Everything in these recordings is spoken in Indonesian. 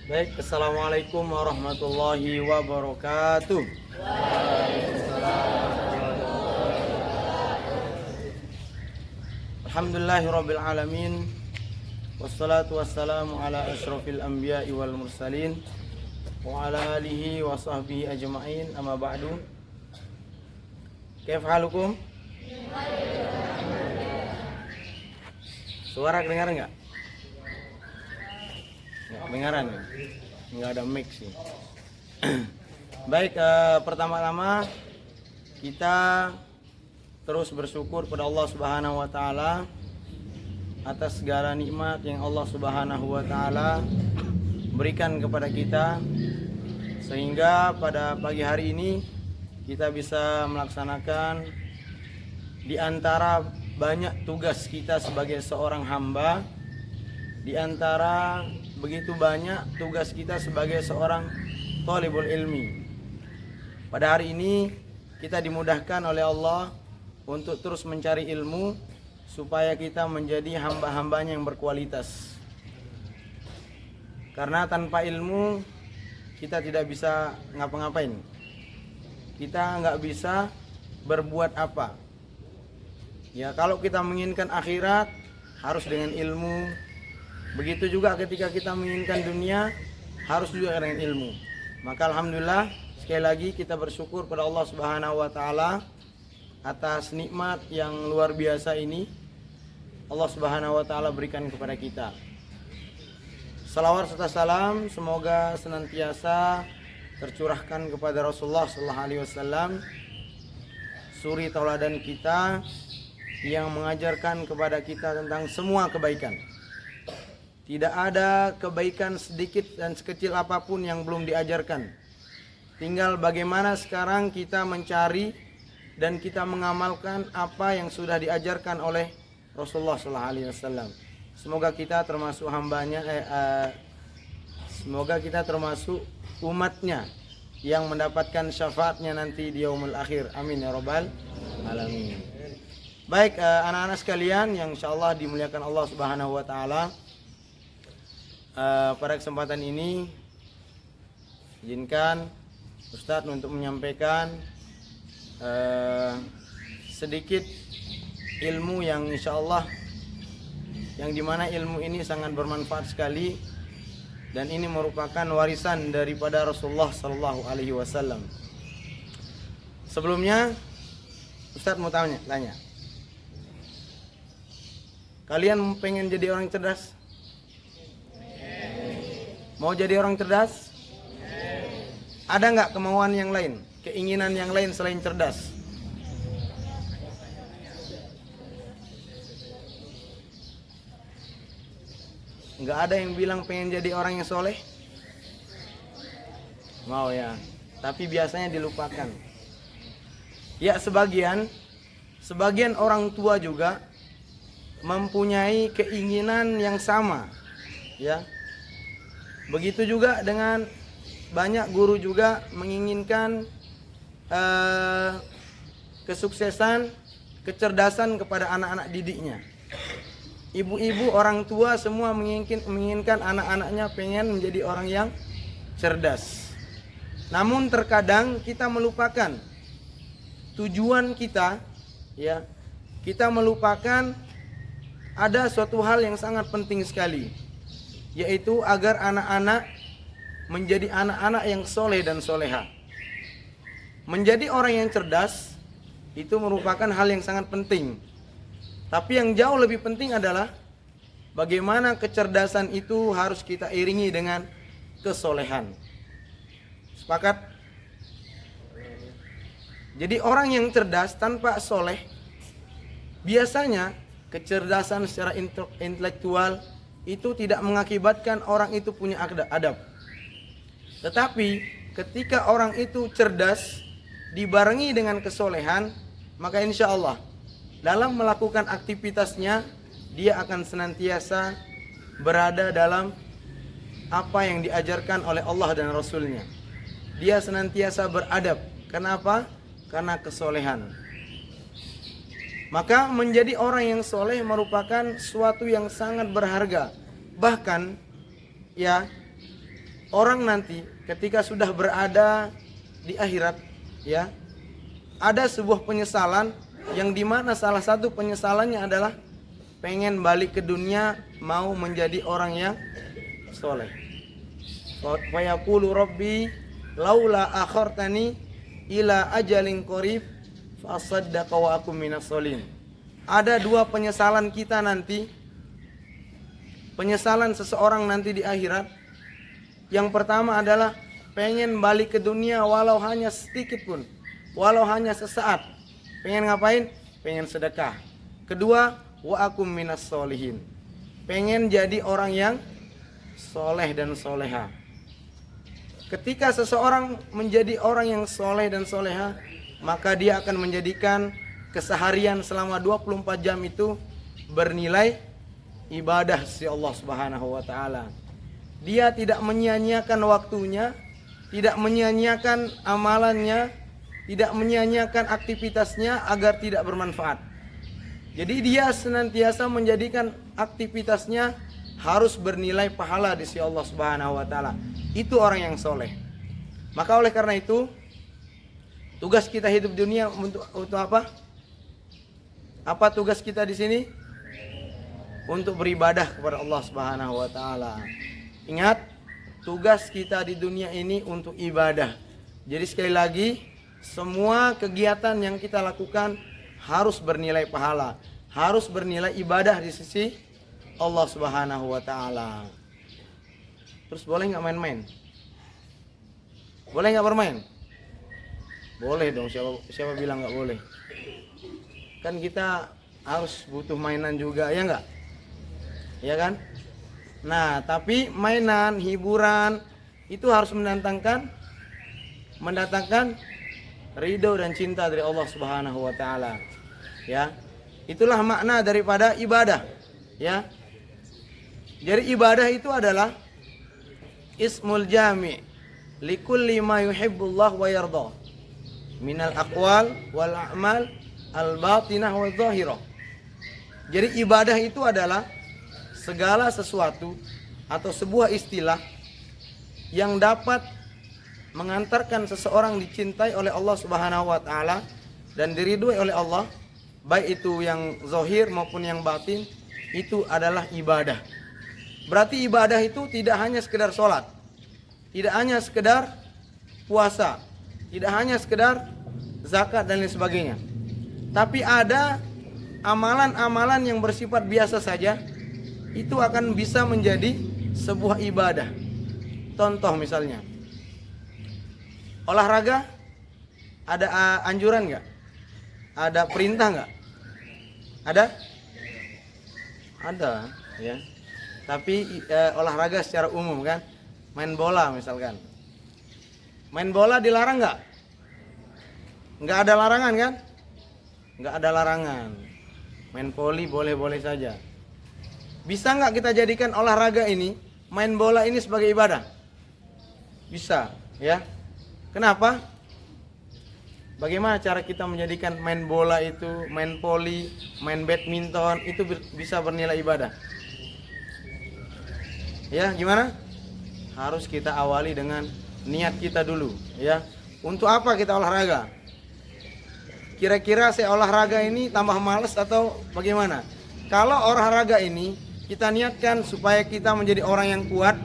Baik, assalamualaikum warahmatullahi wabarakatuh. Alhamdulillahirabbil alamin. Wassalatu wassalamu ala asyrafil anbiya'i wal mursalin wa ala alihi wa sahbihi ajma'in. Amma ba'du. Kaif halukum? Suara kedengaran enggak? Enggak kedengaran ya? Enggak ada mic sih. Baik, pertama-tama kita terus bersyukur pada Allah Subhanahu wa taala atas segala nikmat yang Allah Subhanahu wa taala berikan kepada kita, sehingga pada pagi hari ini kita bisa melaksanakan di antara banyak tugas kita sebagai seorang hamba, di antara begitu banyak tugas kita sebagai seorang thalibul ilmi. Pada hari ini kita dimudahkan oleh Allah untuk terus mencari ilmu supaya kita menjadi hamba-hambanya yang berkualitas. Karena tanpa ilmu kita tidak bisa ngapa-ngapain. Kita nggak bisa berbuat apa. Ya, kalau kita menginginkan akhirat harus dengan ilmu. Begitu juga ketika kita menginginkan dunia harus juga dengan ilmu. Maka alhamdulillah sekali lagi kita bersyukur pada Allah Subhanahu wa taala atas nikmat yang luar biasa ini Allah Subhanahu wa taala berikan kepada kita. Salawat serta salam semoga senantiasa tercurahkan kepada Rasulullah sallallahu alaihi wasallam, suri tauladan kita yang mengajarkan kepada kita tentang semua kebaikan. Tidak ada kebaikan sedikit dan sekecil apapun yang belum diajarkan. Tinggal bagaimana sekarang kita mencari dan kita mengamalkan apa yang sudah diajarkan oleh Rasulullah SAW. Semoga kita termasuk hambanya, semoga kita termasuk umatnya yang mendapatkan syafaatnya nanti di yaumul akhir. Amin ya rabbal alamin. Baik, anak-anak sekalian yang insyaallah dimuliakan Allah Subhanahu wa taala, pada kesempatan ini izinkan Ustadz untuk menyampaikan sedikit ilmu yang insyaallah yang dimana ilmu ini sangat bermanfaat sekali dan ini merupakan warisan daripada Rasulullah Sallallahu Alaihi Wasallam. Sebelumnya Ustadz mau tanya, kalian pengen jadi orang cerdas? Mau jadi orang cerdas? Ada nggak kemauan yang lain? Keinginan yang lain selain cerdas? Nggak ada yang bilang pengen jadi orang yang soleh? Mau ya, tapi biasanya dilupakan. Ya, sebagian orang tua juga mempunyai keinginan yang sama, ya. Begitu juga dengan banyak guru juga menginginkan kesuksesan, kecerdasan kepada anak-anak didiknya. Ibu-ibu, orang tua semua menginginkan anak-anaknya pengen menjadi orang yang cerdas. Namun terkadang kita melupakan tujuan kita, ya. Kita melupakan ada suatu hal yang sangat penting sekali, yaitu agar anak-anak menjadi anak-anak yang soleh dan soleha. Menjadi orang yang cerdas itu merupakan hal yang sangat penting. Tapi yang jauh lebih penting adalah bagaimana kecerdasan itu harus kita iringi dengan kesolehan. Sepakat? Jadi orang yang cerdas tanpa soleh, biasanya kecerdasan secara intelektual itu tidak mengakibatkan orang itu punya adab. Tetapi ketika orang itu cerdas dibarengi dengan kesolehan, maka insya Allah dalam melakukan aktivitasnya dia akan senantiasa berada dalam apa yang diajarkan oleh Allah dan Rasulnya. Dia senantiasa beradab. Kenapa? Karena kesolehan. Maka menjadi orang yang soleh merupakan suatu yang sangat berharga. Bahkan ya, orang nanti ketika sudah berada di akhirat, ya, ada sebuah penyesalan yang dimana salah satu penyesalannya adalah pengen balik ke dunia, mau menjadi orang yang soleh. Wa yaqulu rabbi laula akhartani ila ajalin qarib fa asaddaqa wa akum minas solihin. Ada dua penyesalan kita nanti, penyesalan seseorang nanti di akhirat. Yang pertama adalah pengen balik ke dunia walau hanya sedikit pun, walau hanya sesaat. Pengen ngapain? Pengen sedekah. Kedua, wa akum minas solihin, pengen jadi orang yang soleh dan soleha. Ketika seseorang menjadi orang yang soleh dan soleha, maka dia akan menjadikan keseharian selama 24 jam itu bernilai ibadah si Allah Subhanahu wa taala. Dia tidak menyia-nyiakan waktunya, tidak menyia-nyiakan amalannya, tidak menyia-nyiakan aktivitasnya agar tidak bermanfaat. Jadi dia senantiasa menjadikan aktivitasnya harus bernilai pahala di sisi Allah Subhanahu wa taala. Itu orang yang soleh. Maka oleh karena itu, tugas kita hidup dunia untuk apa? Apa tugas kita di sini? Untuk beribadah kepada Allah Subhanahu wa taala. Ingat, tugas kita di dunia ini untuk ibadah. Jadi sekali lagi, semua kegiatan yang kita lakukan harus bernilai pahala, harus bernilai ibadah di sisi Allah Subhanahu wa taala. Terus boleh nggak main-main? Boleh nggak bermain? Boleh dong, siapa bilang nggak boleh? Kan kita harus butuh mainan juga, ya nggak? Ya kan? Nah, tapi mainan, hiburan itu harus mendatangkan ridho dan cinta dari Allah Subhanahu wa taala. Ya. Itulah makna daripada ibadah, ya. Jadi ibadah itu adalah ismul jami' likulli ma yuhibbullah wa yarda minal aqwal wal a'mal al batinah wa zahirah. Jadi ibadah itu adalah segala sesuatu atau sebuah istilah yang dapat mengantarkan seseorang dicintai oleh Allah Subhanahu wa taala dan diridhoi oleh Allah, baik itu yang zahir maupun yang batin, itu adalah ibadah. Berarti ibadah itu tidak hanya sekedar sholat, tidak hanya sekedar puasa, tidak hanya sekedar zakat dan lain sebagainya. Tapi ada amalan-amalan yang bersifat biasa saja, itu akan bisa menjadi sebuah ibadah. Contoh misalnya, olahraga, ada anjuran nggak? Ada perintah nggak? Ada? Ada, ya. Tapi olahraga secara umum kan, main bola misalkan. Main bola dilarang nggak? Nggak ada larangan kan? Nggak ada larangan. Main voli boleh-boleh saja. Bisa nggak kita jadikan olahraga ini, main bola ini sebagai ibadah? Bisa, ya. Kenapa? Bagaimana cara kita menjadikan main bola itu, main voli, main badminton itu bisa bernilai ibadah? Ya, gimana? Harus kita awali dengan niat kita dulu, ya. Untuk apa kita olahraga? Kira-kira saya olahraga ini tambah malas atau bagaimana? Kalau olahraga ini kita niatkan supaya kita menjadi orang yang kuat,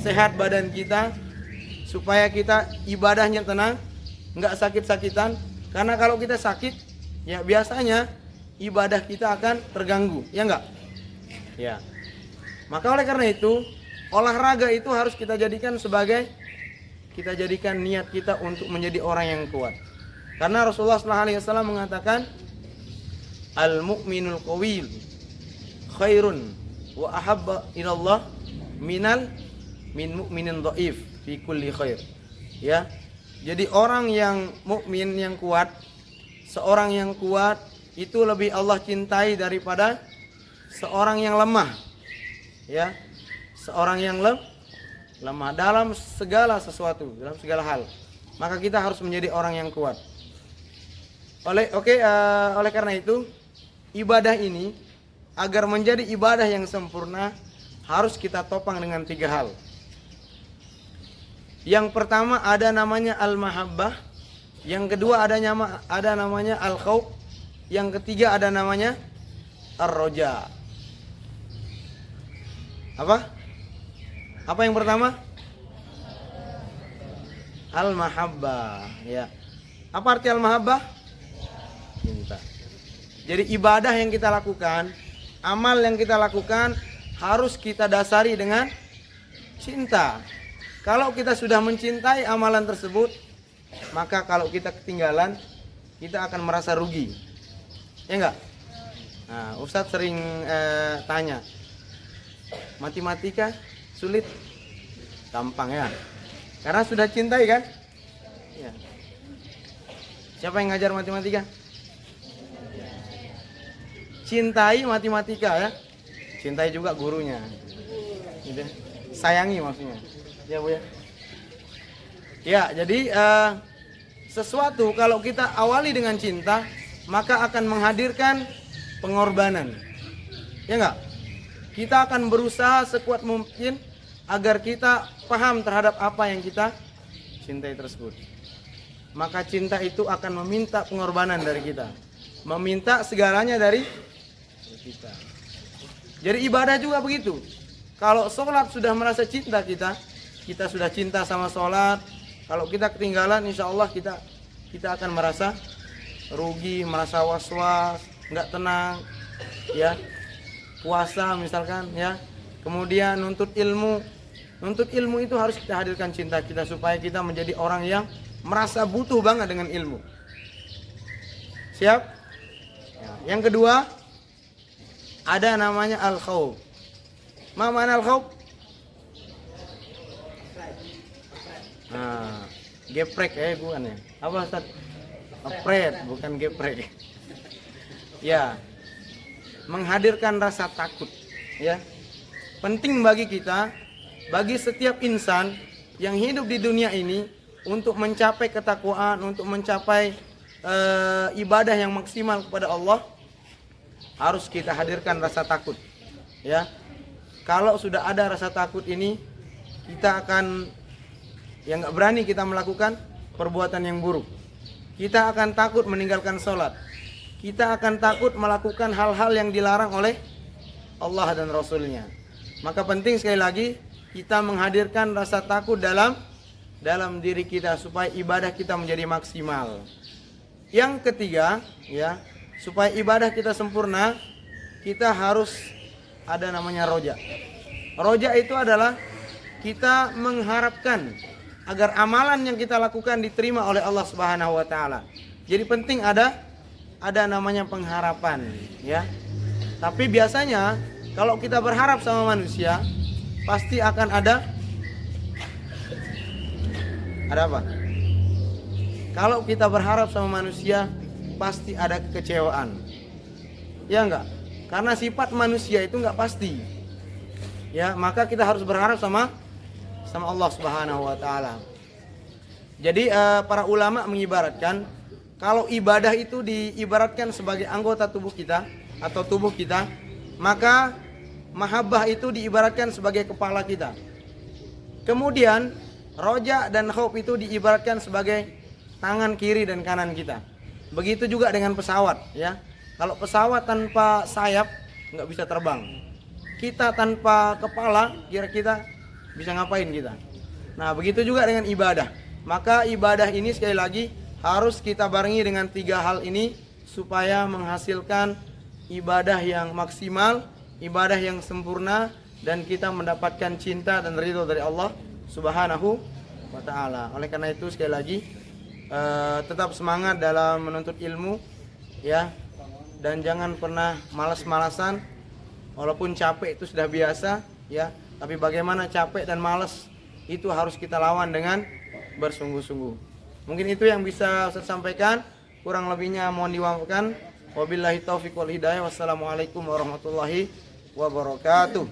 sehat badan kita, supaya kita ibadahnya tenang, nggak sakit-sakitan. Karena kalau kita sakit, ya biasanya ibadah kita akan terganggu, ya nggak? Ya. Maka oleh karena itu, olahraga itu harus kita jadikan niat kita untuk menjadi orang yang kuat. Karena Rasulullah SAW mengatakan, al-mu'minul qawiyyu khairun wa ahabba ilallah min mu'minin dhaif fi kulli khair. Ya. Jadi orang yang mukmin yang kuat, seorang yang kuat itu lebih Allah cintai daripada seorang yang lemah. Ya, seorang yang lemah dalam segala sesuatu, dalam segala hal. Maka kita harus menjadi orang yang kuat. Oleh karena itu, ibadah ini agar menjadi ibadah yang sempurna harus kita topang dengan 3 hal. Yang pertama ada namanya al-mahabbah, yang kedua ada namanya al-khauf, yang ketiga ada namanya ar-roja. Apa yang pertama? Al-mahabbah, ya. Apa arti al-mahabbah? Cinta. Jadi ibadah yang kita lakukan, amal yang kita lakukan harus kita dasari dengan cinta. Kalau kita sudah mencintai amalan tersebut, maka kalau kita ketinggalan, kita akan merasa rugi. Ya enggak? Nah, Ustadz sering tanya, matematika sulit? Gampang ya? Karena sudah cintai kan? Ya. Siapa yang ngajar matematika? Cintai matematika ya. Cintai juga gurunya. Gitu. Sayangi maksudnya. Ya Bu ya. Ya, jadi sesuatu kalau kita awali dengan cinta, maka akan menghadirkan pengorbanan. Ya enggak? Kita akan berusaha sekuat mungkin agar kita paham terhadap apa yang kita cintai tersebut. Maka cinta itu akan meminta pengorbanan dari kita, meminta segalanya dari kita. Jadi ibadah juga begitu. Kalau sholat sudah merasa cinta kita sudah cinta sama sholat. Kalau kita ketinggalan, insya Allah kita akan merasa rugi, merasa was-was, nggak tenang, ya. Puasa misalkan, ya. Kemudian nuntut ilmu itu harus kita hadirkan cinta kita supaya kita menjadi orang yang merasa butuh banget dengan ilmu. Siap? Ya. Yang kedua ada namanya al-khauf. Ma mana al-khauf? Nah, geprek bukan ya? Apa Ustaz? Afraid, bukan geprek. Ya. Menghadirkan rasa takut, ya. Penting bagi kita, bagi setiap insan yang hidup di dunia ini untuk mencapai ketakwaan, untuk mencapai ibadah yang maksimal kepada Allah, harus kita hadirkan rasa takut, ya. Kalau sudah ada rasa takut ini, kita akan nggak berani kita melakukan perbuatan yang buruk. Kita akan takut meninggalkan sholat. Kita akan takut melakukan hal-hal yang dilarang oleh Allah dan Rasulnya. Maka penting sekali lagi kita menghadirkan rasa takut dalam diri kita supaya ibadah kita menjadi maksimal. Yang ketiga, ya, supaya ibadah kita sempurna, kita harus ada namanya roja. Roja itu adalah kita mengharapkan agar amalan yang kita lakukan diterima oleh Allah Subhanahu wa taala. Jadi penting ada namanya pengharapan, ya. Tapi biasanya kalau kita berharap sama manusia, pasti akan ada apa? Kalau kita berharap sama manusia, pasti ada kekecewaan. Ya enggak? Karena sifat manusia itu enggak pasti. Ya, maka kita harus berharap sama Allah Subhanahu wa taala. Jadi para ulama mengibaratkan kalau ibadah itu diibaratkan sebagai anggota tubuh kita atau tubuh kita, maka mahabbah itu diibaratkan sebagai kepala kita. Kemudian roja dan khauf itu diibaratkan sebagai tangan kiri dan kanan kita. Begitu juga dengan pesawat, ya. Kalau pesawat tanpa sayap nggak bisa terbang. Kita tanpa kepala, kira-kira bisa ngapain kita? Nah, begitu juga dengan ibadah. Maka ibadah ini sekali lagi harus kita barengi dengan 3 hal ini supaya menghasilkan ibadah yang maksimal, ibadah yang sempurna, dan kita mendapatkan cinta dan ridho dari Allah Subhanahu wa taala. Oleh karena itu sekali lagi tetap semangat dalam menuntut ilmu, ya. Dan jangan pernah malas-malasan. Walaupun capek itu sudah biasa, ya. Tapi bagaimana capek dan malas itu harus kita lawan dengan bersungguh-sungguh. Mungkin itu yang bisa saya sampaikan. Kurang lebihnya mohon dimaafkan. Wabillahi taufiq wal hidayah. Wassalamualaikum warahmatullahi wabarakatuh.